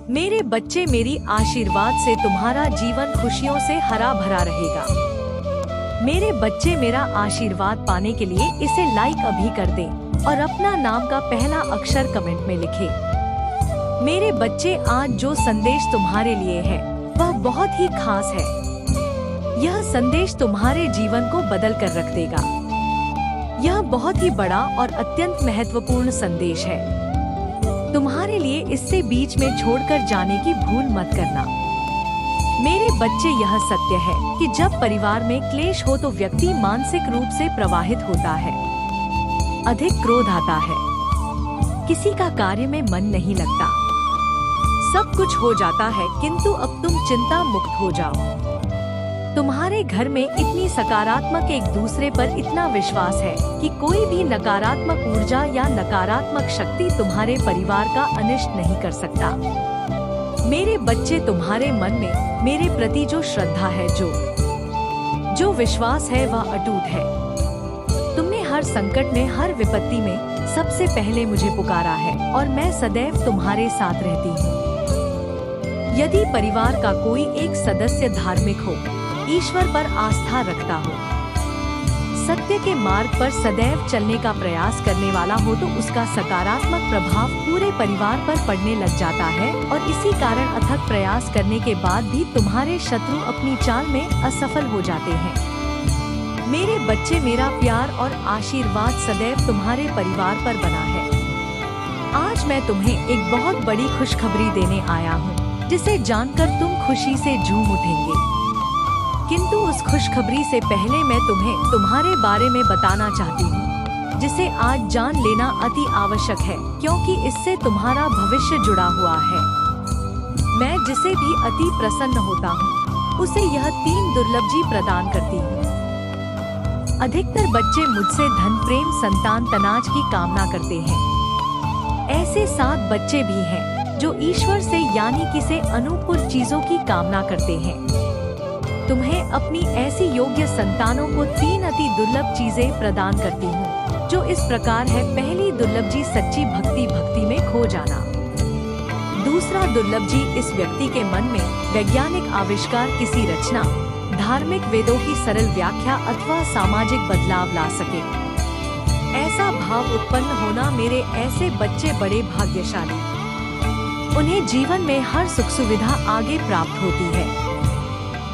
मेरे बच्चे, मेरी आशीर्वाद से तुम्हारा जीवन खुशियों से हरा भरा रहेगा। मेरे बच्चे, मेरा आशीर्वाद पाने के लिए इसे लाइक अभी कर दें और अपना नाम का पहला अक्षर कमेंट में लिखें। मेरे बच्चे, आज जो संदेश तुम्हारे लिए है वह बहुत ही खास है। यह संदेश तुम्हारे जीवन को बदल कर रख देगा। यह बहुत ही बड़ा और अत्यंत महत्वपूर्ण संदेश है। तुम्हारे लिए इससे बीच में छोड़कर जाने की भूल मत करना। मेरे बच्चे, यह सत्य है कि जब परिवार में क्लेश हो तो व्यक्ति मानसिक रूप से प्रवाहित होता है। अधिक क्रोध आता है, किसी का कार्य में मन नहीं लगता, सब कुछ हो जाता है, किंतु अब तुम चिंता मुक्त हो जाओ। तुम्हारे घर में इतनी सकारात्मक एक दूसरे पर इतना विश्वास है कि कोई भी नकारात्मक ऊर्जा या नकारात्मक शक्ति तुम्हारे परिवार का अनिष्ट नहीं कर सकता। मेरे बच्चे, तुम्हारे मन में मेरे प्रति जो श्रद्धा है, जो विश्वास है, वह अटूट है। तुमने हर संकट में, हर विपत्ति में सबसे पहले मुझे पुकारा है और मैं सदैव तुम्हारे साथ रहती हूँ। यदि परिवार का कोई एक सदस्य धार्मिक हो, ईश्वर पर आस्था रखता हो, सत्य के मार्ग पर सदैव चलने का प्रयास करने वाला हो, तो उसका सकारात्मक प्रभाव पूरे परिवार पर पड़ने लग जाता है और इसी कारण अथक प्रयास करने के बाद भी तुम्हारे शत्रु अपनी चाल में असफल हो जाते हैं। मेरे बच्चे, मेरा प्यार और आशीर्वाद सदैव तुम्हारे परिवार पर बना है। आज मैं तुम्हें एक बहुत बड़ी खुशखबरी देने आया हूँ, जिसे जानकर तुम खुशी से झूम उठेंगे। किंतु उस खुशखबरी से पहले मैं तुम्हें तुम्हारे बारे में बताना चाहती हूँ, जिसे आज जान लेना अति आवश्यक है, क्योंकि इससे तुम्हारा भविष्य जुड़ा हुआ है। मैं जिसे भी अति प्रसन्न होता हूँ, उसे यह 3 दुर्लभ चीज प्रदान करती हूँ। अधिकतर बच्चे मुझसे धन, प्रेम, संतान, तनाज की कामना करते हैं। ऐसे 7 बच्चे भी हैं जो ईश्वर से यानी कि से अनुकूल चीजों की कामना करते हैं। तुम्हें अपनी ऐसी योग्य संतानों को 3 अति दुर्लभ चीजें प्रदान करती हूँ, जो इस प्रकार है। पहली दुर्लभ चीज सच्ची भक्ति, भक्ति में खो जाना। दूसरा दुर्लभ चीज, इस व्यक्ति के मन में वैज्ञानिक आविष्कार, किसी रचना, धार्मिक वेदों की सरल व्याख्या अथवा सामाजिक बदलाव ला सके। ऐसा भाव उत्पन्न होना। मेरे ऐसे बच्चे बड़े भाग्यशाली, उन्हें जीवन में हर सुख सुविधा आगे प्राप्त होती है।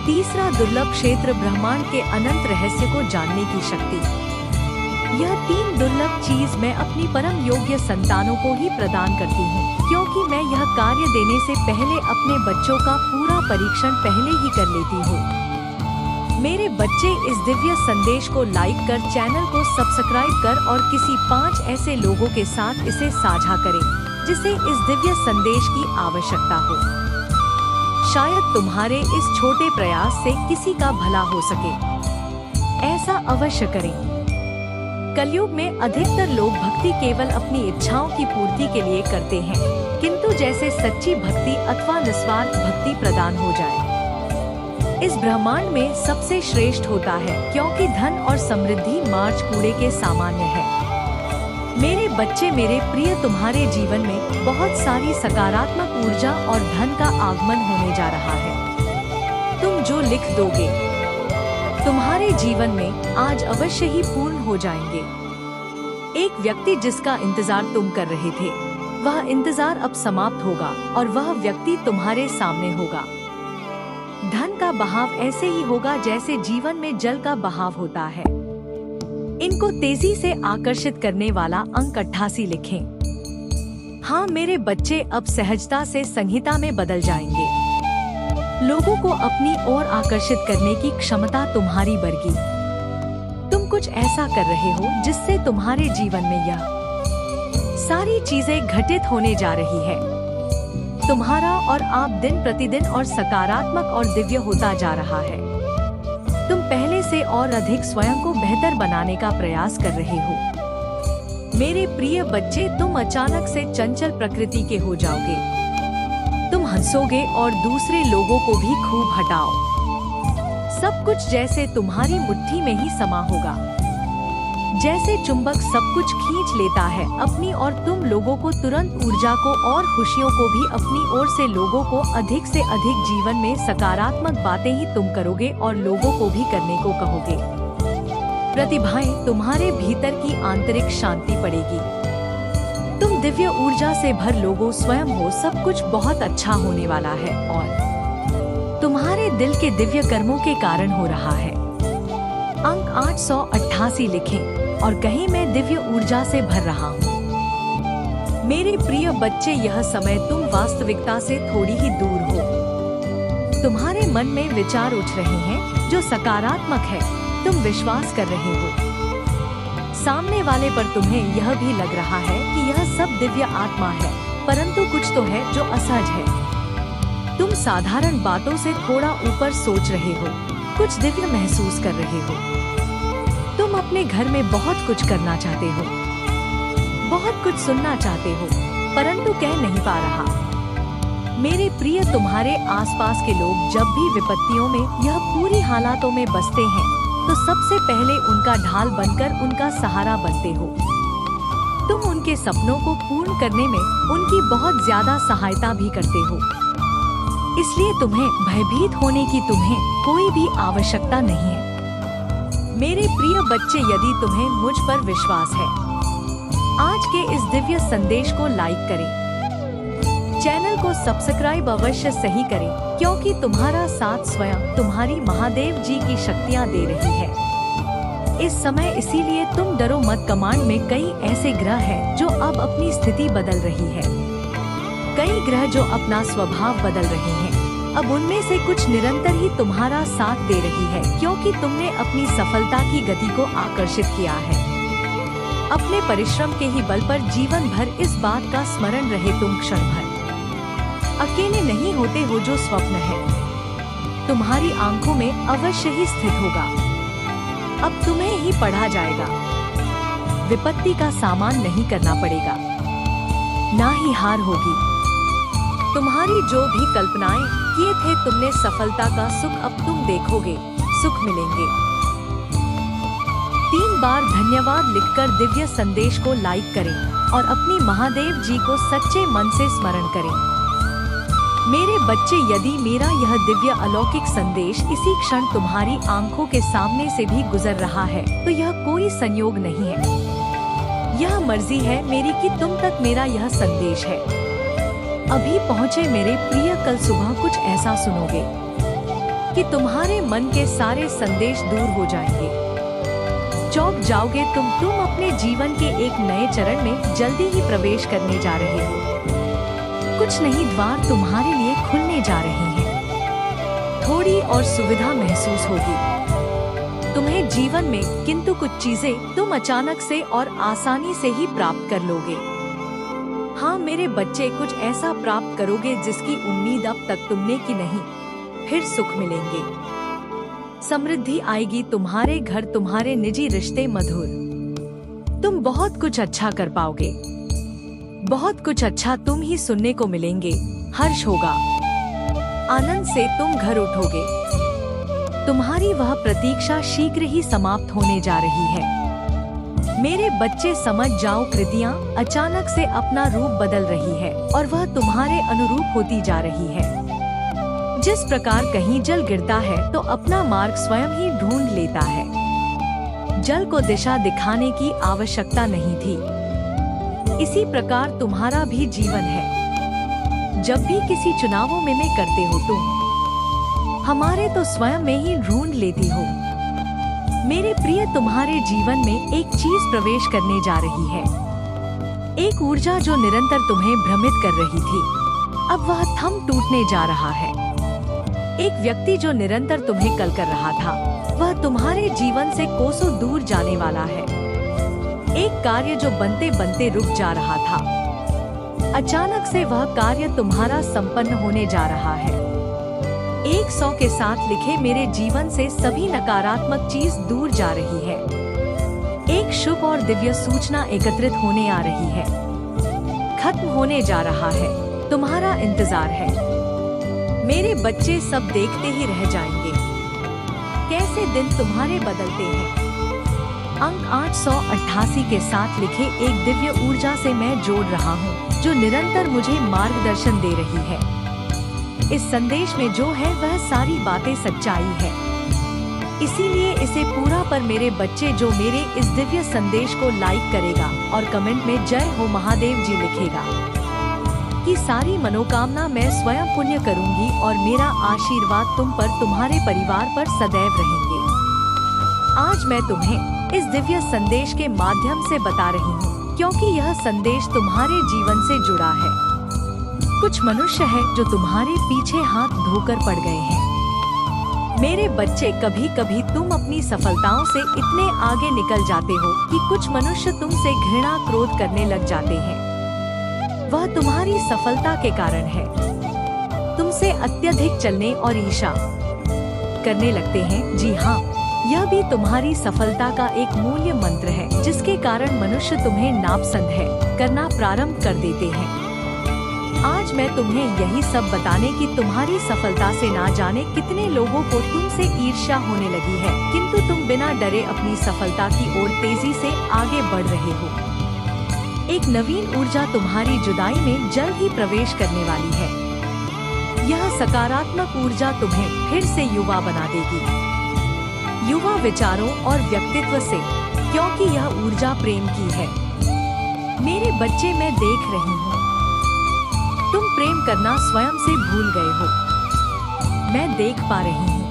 तीसरा दुर्लभ क्षेत्र, ब्रह्मांड के अनंत रहस्य को जानने की शक्ति। यह 3 दुर्लभ चीज मैं अपनी परम योग्य संतानों को ही प्रदान करती हूँ, क्योंकि मैं यह कार्य देने से पहले अपने बच्चों का पूरा परीक्षण पहले ही कर लेती हूँ। मेरे बच्चे, इस दिव्य संदेश को लाइक कर, चैनल को सब्सक्राइब कर और किसी 5 ऐसे लोगों के साथ इसे साझा करें जिसे इस दिव्य संदेश की आवश्यकता हो। शायद तुम्हारे इस छोटे प्रयास से किसी का भला हो सके। ऐसा अवश्य करें। कलयुग में अधिकतर लोग भक्ति केवल अपनी इच्छाओं की पूर्ति के लिए करते हैं, किंतु जैसे सच्ची भक्ति अथवा निस्वार्थ भक्ति प्रदान हो जाए, इस ब्रह्मांड में सबसे श्रेष्ठ होता है, क्योंकि धन और समृद्धि मार्च कूड़े के सामान्य है। मेरे बच्चे, मेरे प्रिय, तुम्हारे जीवन में बहुत सारी सकारात्मक ऊर्जा और धन का आगमन होने जा रहा है। तुम जो लिख दोगे, तुम्हारे जीवन में आज अवश्य ही पूर्ण हो जाएंगे। एक व्यक्ति जिसका इंतजार तुम कर रहे थे, वह इंतजार अब समाप्त होगा और वह व्यक्ति तुम्हारे सामने होगा। धन का बहाव ऐसे ही होगा जैसे जीवन में जल का बहाव होता है। इनको तेजी से आकर्षित करने वाला अंक 88 लिखें। हाँ मेरे बच्चे, अब सहजता से संहिता में बदल जाएंगे। लोगों को अपनी ओर आकर्षित करने की क्षमता तुम्हारी बढ़ेगी। तुम कुछ ऐसा कर रहे हो जिससे तुम्हारे जीवन में यह सारी चीजें घटित होने जा रही है। तुम्हारा और आप दिन प्रतिदिन और सकारात्मक और दिव्य होता जा रहा है। तुम पहले से और अधिक स्वयं को बेहतर बनाने का प्रयास कर रहे हो। मेरे प्रिय बच्चे, तुम अचानक से चंचल प्रकृति के हो जाओगे। तुम हंसोगे और दूसरे लोगों को भी खूब हटाओ। सब कुछ जैसे तुम्हारी मुट्ठी में ही समा होगा। जैसे चुंबक सब कुछ खींच लेता है अपनी और तुम लोगों को तुरंत ऊर्जा को और खुशियों को भी अपनी ओर से लोगों को अधिक से अधिक जीवन में सकारात्मक बातें ही तुम करोगे और लोगों को भी करने को कहोगे। प्रतिभाएं तुम्हारे भीतर की आंतरिक शांति पड़ेगी। तुम दिव्य ऊर्जा से भर लोगों स्वयं हो, सब कुछ बहुत अच्छा होने वाला है और तुम्हारे दिल के दिव्य कर्मों के कारण हो रहा है। अंक 888 लिखें और कहें मैं दिव्य ऊर्जा से भर रहा हूँ। मेरे प्रिय बच्चे, यह समय तुम वास्तविकता से थोड़ी ही दूर हो। तुम्हारे मन में विचार उठ रहे हैं जो सकारात्मक है, तुम विश्वास कर रहे हो। सामने वाले पर तुम्हें यह भी लग रहा है कि यह सब दिव्य आत्मा है, परंतु कुछ तो है जो असहज है। तुम साधारण बातों से थोड़ा ऊपर सोच रहे हो, कुछ दिव्य महसूस कर रहे हो। तुम अपने घर में बहुत कुछ करना चाहते हो, बहुत कुछ सुनना चाहते हो, परंतु कह नहीं पा रहा। मेरे प्रिय, तुम्हारे आसपास के लोग जब भी विपत्तियों में यह पूरी हालातों में बसते हैं तो सबसे पहले उनका ढाल बनकर उनका सहारा बनते हो। तुम उनके सपनों को पूर्ण करने में उनकी बहुत ज्यादा सहायता भी करते हो। इसलिए तुम्हें भयभीत होने की तुम्हें कोई भी आवश्यकता नहीं है। मेरे प्रिय बच्चे, यदि तुम्हें मुझ पर विश्वास है, आज के इस दिव्य संदेश को लाइक करें, चैनल को सब्सक्राइब अवश्य सही करें, क्योंकि तुम्हारा साथ स्वयं तुम्हारी महादेव जी की शक्तियाँ दे रही है इस समय। इसीलिए तुम डरो मत। कमांड में कई ऐसे ग्रह हैं जो अब अपनी स्थिति बदल रही है, कई ग्रह जो अपना स्वभाव बदल रहे हैं। अब उनमें से कुछ निरंतर ही तुम्हारा साथ दे रही है, क्योंकि तुमने अपनी सफलता की गति को आकर्षित किया है। अपने परिश्रम के ही बल पर जीवन भर इस बात का स्मरण रहे, तुम क्षण भर अकेले नहीं होते हो। जो स्वप्न है तुम्हारी आंखों में अवश्य ही स्थित होगा, अब तुम्हें ही पढ़ा जाएगा। विपत्ति का सामना नहीं करना पड़ेगा, ना ही हार होगी। तुम्हारी जो भी कल्पनाएं किए थे तुमने सफलता का सुख अब तुम देखोगे, सुख मिलेंगे। 3 बार धन्यवाद लिखकर दिव्य संदेश को लाइक करें और अपनी महादेव जी को सच्चे मन से स्मरण करें। मेरे बच्चे, यदि मेरा यह दिव्य अलौकिक संदेश इसी क्षण तुम्हारी आंखों के सामने से भी गुजर रहा है तो यह कोई संयोग नहीं है, यह मर्जी है मेरी कि तुम तक मेरा यह संदेश है। अभी पहुँचे मेरे प्रिय, कल सुबह कुछ ऐसा सुनोगे कि तुम्हारे मन के सारे संदेश दूर हो जाएंगे। चौंक जाओगे तुम अपने जीवन के एक नए चरण में जल्दी ही प्रवेश करने जा रहे हो। कुछ नहीं, द्वार तुम्हारे लिए खुलने जा रहे हैं। थोड़ी और सुविधा महसूस होगी तुम्हें जीवन में, किंतु कुछ चीजें तुम अचानक से और आसानी से ही प्राप्त कर लोगे। हाँ मेरे बच्चे, कुछ ऐसा प्राप्त करोगे जिसकी उम्मीद अब तक तुमने की नहीं। फिर सुख मिलेंगे, समृद्धि आएगी तुम्हारे घर, तुम्हारे निजी रिश्ते मधुर। तुम बहुत कुछ अच्छा कर पाओगे, बहुत कुछ अच्छा तुम ही सुनने को मिलेंगे। हर्ष होगा, आनंद से तुम घर उठोगे। तुम्हारी वह प्रतीक्षा शीघ्र ही समाप्त होने जा रही है। मेरे बच्चे, समझ जाओ, कृतियाँ अचानक से अपना रूप बदल रही है और वह तुम्हारे अनुरूप होती जा रही है। जिस प्रकार कहीं जल गिरता है तो अपना मार्ग स्वयं ही ढूंढ लेता है, जल को दिशा दिखाने की आवश्यकता नहीं थी। इसी प्रकार तुम्हारा भी जीवन है। जब भी किसी चुनावों में करते हो तुम हमारे तो स्वयं में ही ढूंढ लेती हो। मेरे प्रिय, तुम्हारे जीवन में एक चीज प्रवेश करने जा रही है, एक ऊर्जा जो निरंतर तुम्हें भ्रमित कर रही थी, अब वह थम टूटने जा रहा है। एक व्यक्ति जो निरंतर तुम्हें कल कर रहा था, वह तुम्हारे जीवन से कोसों दूर जाने वाला है। एक कार्य जो बनते बनते रुक जा रहा था, अचानक से वह कार्य तुम्हारा संपन्न होने जा रहा है। 100 के साथ लिखे, मेरे जीवन से सभी नकारात्मक चीज दूर जा रही है। एक शुभ और दिव्य सूचना एकत्रित होने आ रही है, खत्म होने जा रहा है, तुम्हारा इंतजार है। मेरे बच्चे, सब देखते ही रह जाएंगे कैसे दिन तुम्हारे बदलते हैं। अंक 888 के साथ लिखे एक दिव्य ऊर्जा से मैं जोड़ रहा हूँ, जो निरंतर मुझे मार्गदर्शन दे रही है। इस संदेश में जो है वह सारी बातें सच्चाई है, इसीलिए इसे पूरा पर मेरे बच्चे जो मेरे इस दिव्य संदेश को लाइक करेगा और कमेंट में जय हो महादेव जी लिखेगा, की सारी मनोकामना मैं स्वयं पुण्य करूंगी और मेरा आशीर्वाद तुम पर, तुम्हारे परिवार पर सदैव रहेंगे। आज मैं तुम्हें इस दिव्य संदेश के माध्यम से बता रही हूँ, क्योंकि यह संदेश तुम्हारे जीवन से जुड़ा है। कुछ मनुष्य हैं जो तुम्हारे पीछे हाथ धोकर पड़ गए हैं। मेरे बच्चे, कभी कभी तुम अपनी सफलताओं से इतने आगे निकल जाते हो कि कुछ मनुष्य तुमसे घृणा क्रोध करने लग जाते हैं। वह तुम्हारी सफलता के कारण है। तुमसे अत्यधिक चलने और ईर्ष्या करने लगते हैं। जी हाँ, यह भी तुम्हारी सफलता का एक मूल्य मंत्र है, जिसके कारण मनुष्य तुम्हें नापसंद है करना प्रारंभ कर देते हैं। आज मैं तुम्हें यही सब बताने की तुम्हारी सफलता से ना जाने कितने लोगों को तुमसे ईर्ष्या होने लगी है, किंतु तुम बिना डरे अपनी सफलता की ओर तेजी से आगे बढ़ रहे हो। एक नवीन ऊर्जा तुम्हारी जुदाई में जल्द ही प्रवेश करने वाली है। यह सकारात्मक ऊर्जा तुम्हें फिर से युवा बना देगी, युवा विचारों और व्यक्तित्व से, क्योंकि यह ऊर्जा प्रेम की है। मेरे बच्चे, मैं देख रही हूँ तुम प्रेम करना स्वयं से भूल गए हो। मैं देख पा रही हूँ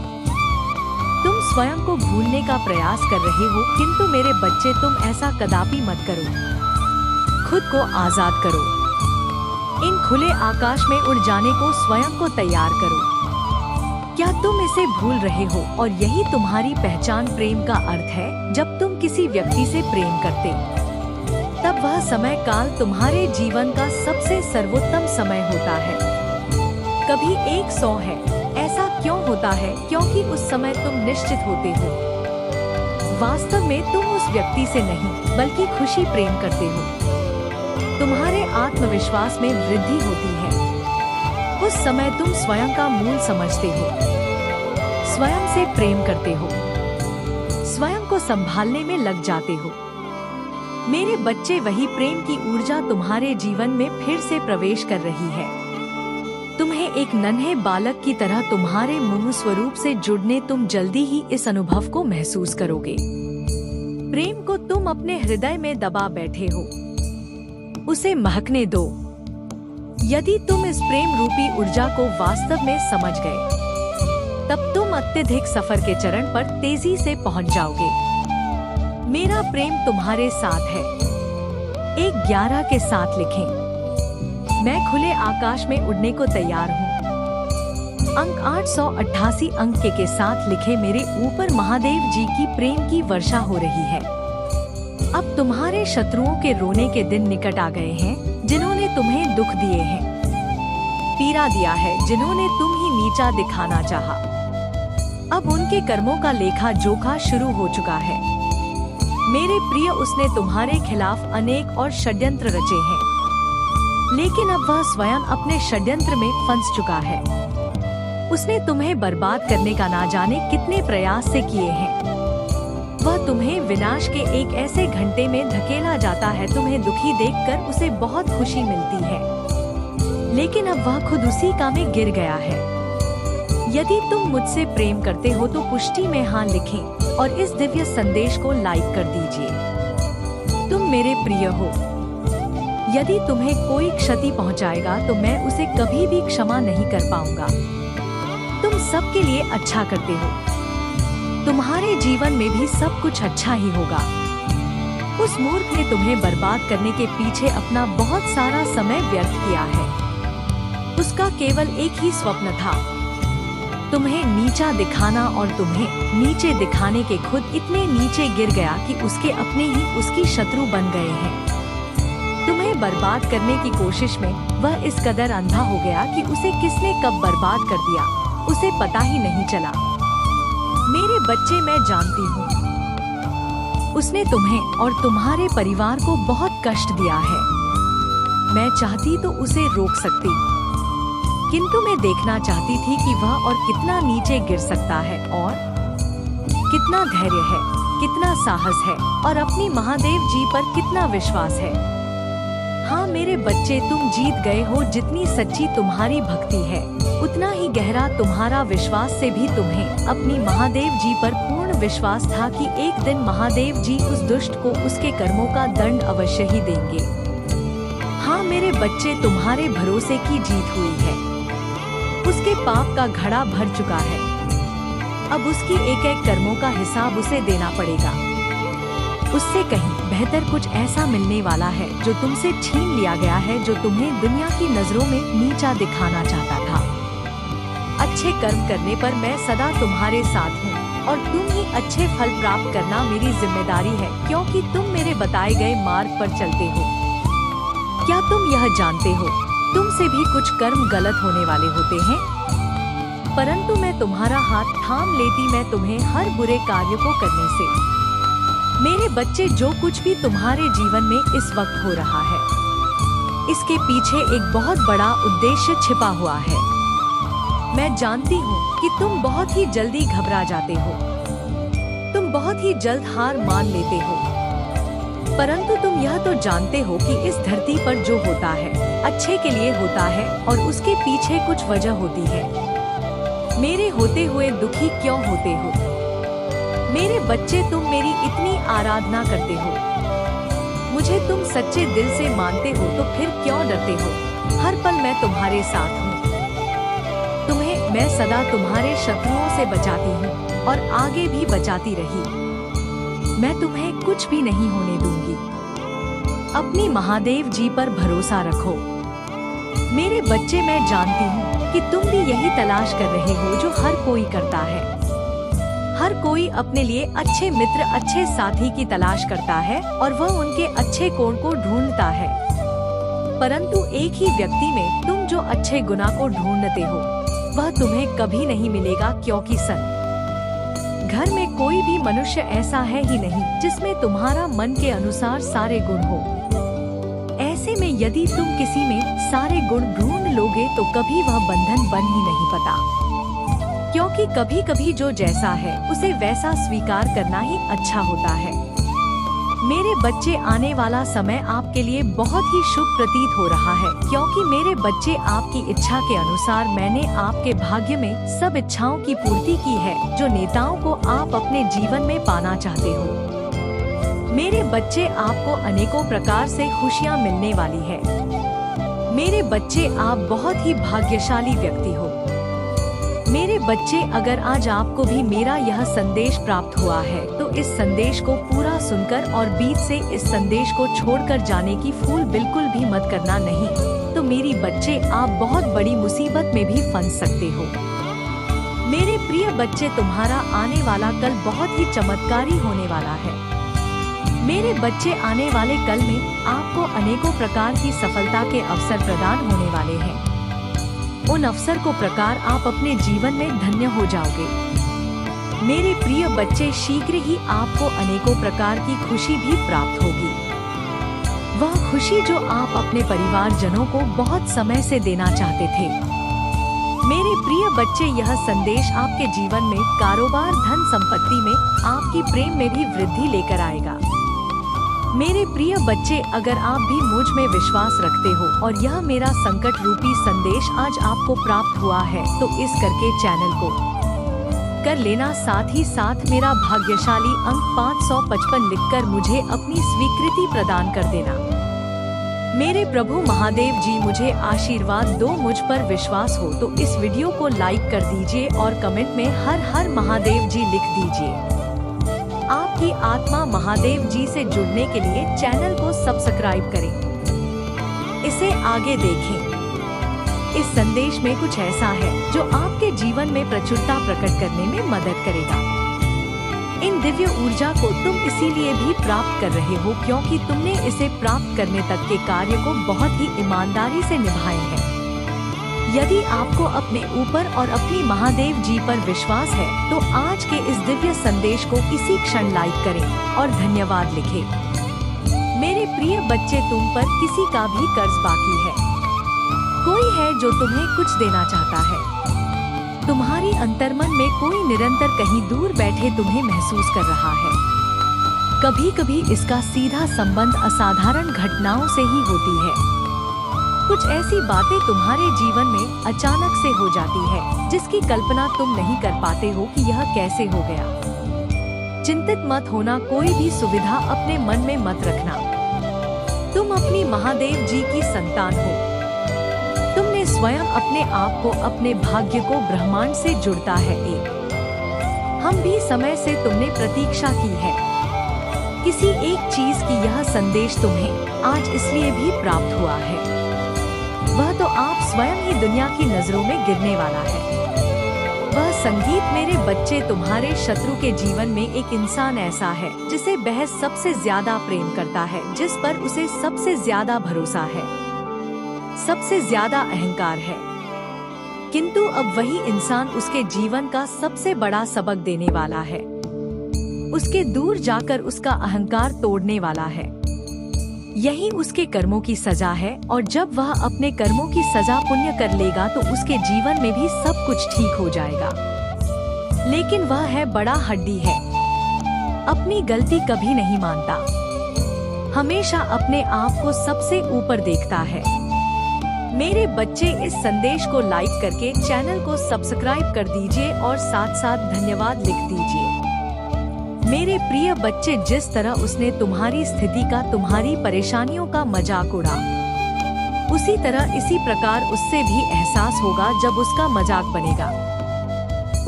तुम स्वयं को भूलने का प्रयास कर रहे हो, किंतु मेरे बच्चे तुम ऐसा कदापि मत करो। खुद को आजाद करो। इन खुले आकाश में उड़ जाने को स्वयं को तैयार करो। क्या तुम इसे भूल रहे हो? और यही तुम्हारी पहचान प्रेम का अर्थ है। जब तुम किसी व्यक्ति से प्रेम करते, तब वह समय काल तुम्हारे जीवन का सबसे सर्वोत्तम समय होता है। कभी 100 है। ऐसा क्यों होता है? क्योंकि उस समय तुम निश्चित होते हो। वास्तव में तुम उस व्यक्ति से नहीं, बल्कि खुशी प्रेम करते हो। तुम्हारे आत्मविश्वास में वृद्धि होती है। उस समय तुम स्वयं का मूल समझते हो, स्वयं से प्रेम करते हो, स्वयं को संभालने में लग जाते हो। मेरे बच्चे, वही प्रेम की ऊर्जा तुम्हारे जीवन में फिर से प्रवेश कर रही है। तुम्हें एक नन्हे बालक की तरह तुम्हारे मूल स्वरूप से जुड़ने तुम जल्दी ही इस अनुभव को महसूस करोगे। प्रेम को तुम अपने हृदय में दबा बैठे हो, उसे महकने दो। यदि तुम इस प्रेम रूपी ऊर्जा को वास्तव में समझ गए, तब तुम अत्यधिक सफर के चरण पर तेजी से पहुंच जाओगे। मेरा प्रेम तुम्हारे साथ है। 111 के साथ लिखें, मैं खुले आकाश में उड़ने को तैयार हूँ। अंक 888 अंक के साथ लिखे, मेरे ऊपर महादेव जी की प्रेम की वर्षा हो रही है। अब तुम्हारे शत्रुओं के रोने के दिन निकट आ गए हैं, जिन्होंने तुम्हें दुख दिए हैं, पीड़ा दिया है, जिन्होंने तुम ही नीचा दिखाना चाहा। अब उनके कर्मों का लेखा जोखा शुरू हो चुका है। मेरे प्रिय, उसने तुम्हारे खिलाफ अनेक और षड्यंत्र रचे हैं, लेकिन अब वह स्वयं अपने षड्यंत्र में फंस चुका है। उसने तुम्हें बर्बाद करने का ना जाने कितने प्रयास से किए हैं। वह तुम्हें विनाश के एक ऐसे घंटे में धकेला जाता है। तुम्हें दुखी देखकर उसे बहुत खुशी मिलती है, लेकिन अब वह खुद उसी का में गिर गया है। यदि तुम मुझसे प्रेम करते हो तो पुष्टि में हाँ लिखें और इस दिव्य संदेश को लाइक कर दीजिए। तुम मेरे प्रिय हो। यदि तुम्हें कोई क्षति पहुंचाएगा तो मैं उसे कभी भी क्षमा नहीं कर पाऊंगा। तुम सबके लिए अच्छा करते हो। तुम्हारे जीवन में भी सब कुछ अच्छा ही होगा। उस मूर्ख ने तुम्हें बर्बाद करने के पीछे अपना बहुत सारा समय व्यर्थ किया है। उसका केवल एक ही स्वप्न था, तुम्हें नीचा दिखाना, और तुम्हें नीचे दिखाने के खुद इतने नीचे गिर गया कि उसके अपने ही उसकी शत्रु बन गए हैं। तुम्हें बर्बाद करने की कोशिश में वह इस कदर अंधा हो गया कि उसे किसने कब बर्बाद कर दिया उसे पता ही नहीं चला। मेरे बच्चे, मैं जानती हूँ उसने तुम्हें और तुम्हारे परिवार को बहुत कष्ट दिया है। मैं चाहती तो उसे रोक सकती, किंतु मैं देखना चाहती थी कि वह और कितना नीचे गिर सकता है और कितना धैर्य है। कितना साहस है और अपनी महादेव जी पर कितना विश्वास है। हाँ मेरे बच्चे, तुम जीत गए हो। जितनी सच्ची तुम्हारी भक्ति है, उतना ही गहरा तुम्हारा विश्वास से भी तुम्हें अपनी महादेव जी पर पूर्ण विश्वास था कि एक दिन महादेव जी उस दुष्ट को उसके कर्मों का दंड अवश्य ही देंगे। हाँ मेरे बच्चे, तुम्हारे भरोसे की जीत हुई है। उसके पाप का घड़ा भर चुका है। अब उसकी एक एक कर्मों का हिसाब उसे देना पड़ेगा। उससे कहीं बेहतर कुछ ऐसा मिलने वाला है जो तुमसे छीन लिया गया है, जो तुम्हें दुनिया की नजरों में नीचा दिखाना चाहता था। अच्छे कर्म करने पर मैं सदा तुम्हारे साथ हूँ और तुम ही अच्छे फल प्राप्त करना मेरी जिम्मेदारी है, क्योंकि तुम मेरे बताए गए मार्ग पर चलते हो। क्या तुम यह जानते हो, तुमसे भी कुछ कर्म गलत होने वाले होते हैं, परंतु मैं तुम्हारा हाथ थाम लेती मैं तुम्हें हर बुरे कार्य को करने से। मेरे बच्चे, जो कुछ भी तुम्हारे जीवन में इस वक्त हो रहा है, इसके पीछे एक बहुत बड़ा उद्देश्य छिपा हुआ है। मैं जानती हूँ कि तुम बहुत ही जल्दी घबरा जाते हो, तुम बहुत ही जल्द हार मान लेते हो, परंतु तुम यह तो जानते हो कि इस धरती पर जो होता है अच्छे के लिए होता है और उसके पीछे कुछ वजह होती है। मेरे होते हुए दुखी क्यों होते हो? मेरे बच्चे, तुम मेरी इतनी आराधना करते हो, मुझे तुम सच्चे दिल से मानते हो, तो फिर क्यों डरते हो? हर पल मैं तुम्हारे साथ हूँ। तुम्हें मैं सदा तुम्हारे शत्रुओं से बचाती हूँ और आगे भी बचाती रही। मैं तुम्हें कुछ भी नहीं होने दूंगी। अपनी महादेव जी पर भरोसा रखो। मेरे बच्चे, मैं जानती हूँ कि तुम भी यही तलाश कर रहे हो जो हर कोई करता है। हर कोई अपने लिए अच्छे मित्र, अच्छे साथी की तलाश करता है और वह उनके अच्छे कोण को ढूंढता है, परंतु एक ही व्यक्ति में तुम जो अच्छे गुना को ढूंढते हो वह तुम्हें कभी नहीं मिलेगा, क्योंकि घर में कोई भी मनुष्य ऐसा है ही नहीं जिसमें तुम्हारा मन के अनुसार सारे गुण हो। ऐसे में यदि तुम किसी में सारे गुण ढूंढ लोगे तो कभी वह बंधन बन ही नहीं पाता, क्योंकि कभी कभी जो जैसा है उसे वैसा स्वीकार करना ही अच्छा होता है। मेरे बच्चे, आने वाला समय आपके लिए बहुत ही शुभ प्रतीत हो रहा है, क्योंकि मेरे बच्चे, आपकी इच्छा के अनुसार मैंने आपके भाग्य में सब इच्छाओं की पूर्ति की है जो नेताओं को आप अपने जीवन में पाना चाहते हो। मेरे बच्चे, आपको अनेकों प्रकार से खुशियाँ मिलने वाली है। मेरे बच्चे, आप बहुत ही भाग्यशाली व्यक्ति हो। मेरे बच्चे, अगर आज आपको भी मेरा यह संदेश प्राप्त हुआ है तो इस संदेश को पूरा सुनकर और बीच से इस संदेश को छोड़कर जाने की फूल बिल्कुल भी मत करना, नहीं तो मेरी बच्चे, आप बहुत बड़ी मुसीबत में भी फंस सकते हो। मेरे प्रिय बच्चे, तुम्हारा आने वाला कल बहुत ही चमत्कारी होने वाला है। मेरे बच्चे, आने वाले कल में आपको अनेकों प्रकार की सफलता के अवसर प्रदान होने वाले हैं। उन अवसर को प्रकार आप अपने जीवन में धन्य हो जाओगे। मेरे प्रिय बच्चे, शीघ्र ही आपको अनेकों प्रकार की खुशी भी प्राप्त होगी। वह खुशी जो आप अपने परिवारजनों को बहुत समय से देना चाहते थे। मेरे प्रिय बच्चे, यह संदेश आपके जीवन में कारोबार, धन संपत्ति में, आपकी प्रेम में भी वृद्धि लेकर आएगा। मेरे प्रिय बच्चे, अगर आप भी मुझ में विश्वास रखते हो और यह मेरा संकट रूपी संदेश आज आपको प्राप्त हुआ है तो इस करके चैनल को कर लेना, साथ ही साथ मेरा भाग्यशाली अंक 555 लिखकर मुझे अपनी स्वीकृति प्रदान कर देना। मेरे प्रभु महादेव जी मुझे आशीर्वाद दो। मुझ पर विश्वास हो तो इस वीडियो को लाइक कर दीजिए और कमेंट में हर हर महादेव जी लिख दीजिए। आपकी आत्मा महादेव जी से जुड़ने के लिए चैनल को सब्सक्राइब करें, इसे आगे देखें। इस संदेश में कुछ ऐसा है जो आपके जीवन में प्रचुरता प्रकट करने में मदद करेगा। इन दिव्य ऊर्जा को तुम इसीलिए भी प्राप्त कर रहे हो क्योंकि तुमने इसे प्राप्त करने तक के कार्य को बहुत ही ईमानदारी से निभाए हैं। यदि आपको अपने ऊपर और अपनी महादेव जी पर विश्वास है तो आज के इस दिव्य संदेश को इसी क्षण लाइक करें और धन्यवाद लिखें। मेरे प्रिय बच्चे, तुम पर किसी का भी कर्ज बाकी है। कोई है जो तुम्हें कुछ देना चाहता है। तुम्हारी अंतर्मन में कोई निरंतर कहीं दूर बैठे तुम्हें महसूस कर रहा है। कभी कभी इसका सीधा संबंध असाधारण घटनाओं से ही होती है। कुछ ऐसी बातें तुम्हारे जीवन में अचानक से हो जाती है जिसकी कल्पना तुम नहीं कर पाते हो कि यह कैसे हो गया। चिंतित मत होना, कोई भी सुविधा अपने मन में मत रखना। तुम अपनी महादेव जी की संतान हो। तुमने स्वयं अपने आप को, अपने भाग्य को ब्रह्मांड से जुड़ता है। हम भी समय से तुमने प्रतीक्षा की है। किसी एक चीज की यह संदेश तुम्हें आज इसलिए भी प्राप्त हुआ है, वह तो आप स्वयं ही दुनिया की नजरों में गिरने वाला है। वह संगीत। मेरे बच्चे, तुम्हारे शत्रु के जीवन में एक इंसान ऐसा है जिसे वह सबसे ज्यादा प्रेम करता है, जिस पर उसे सबसे ज्यादा भरोसा है, सबसे ज्यादा अहंकार है। किंतु अब वही इंसान उसके जीवन का सबसे बड़ा सबक देने वाला है, उसके दूर जाकर उसका अहंकार तोड़ने वाला है। यही उसके कर्मों की सजा है, और जब वह अपने कर्मों की सजा पुण्य कर लेगा तो उसके जीवन में भी सब कुछ ठीक हो जाएगा। लेकिन वह है बड़ा हड्डी है, अपनी गलती कभी नहीं मानता, हमेशा अपने आप को सबसे ऊपर देखता है। मेरे बच्चे, इस संदेश को लाइक करके चैनल को सब्सक्राइब कर दीजिए और साथ साथ धन्यवाद लिख दीजिए। मेरे प्रिय बच्चे, जिस तरह उसने तुम्हारी स्थिति का, तुम्हारी परेशानियों का मजाक उड़ा, उसी तरह इसी प्रकार उससे भी एहसास होगा जब उसका मजाक बनेगा।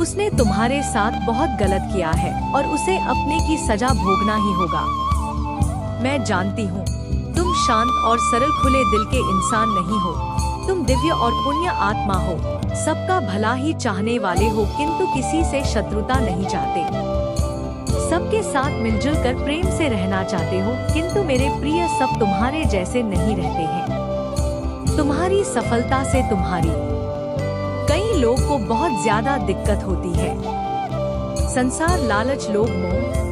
उसने तुम्हारे साथ बहुत गलत किया है और उसे अपने की सजा भोगना ही होगा। मैं जानती हूँ तुम शांत और सरल खुले दिल के इंसान नहीं हो। तुम दिव्य और पुण्य आत्मा हो, सबका भला ही चाहने वाले हो, किंतु किसी से शत्रुता नहीं चाहते, सबके साथ मिलजुल कर प्रेम से रहना चाहते हो। किंतु मेरे प्रिय, सब तुम्हारे जैसे नहीं रहते हैं। तुम्हारी सफलता से कई लोग को बहुत ज्यादा दिक्कत होती है। संसार, लालच, लोभ, मोह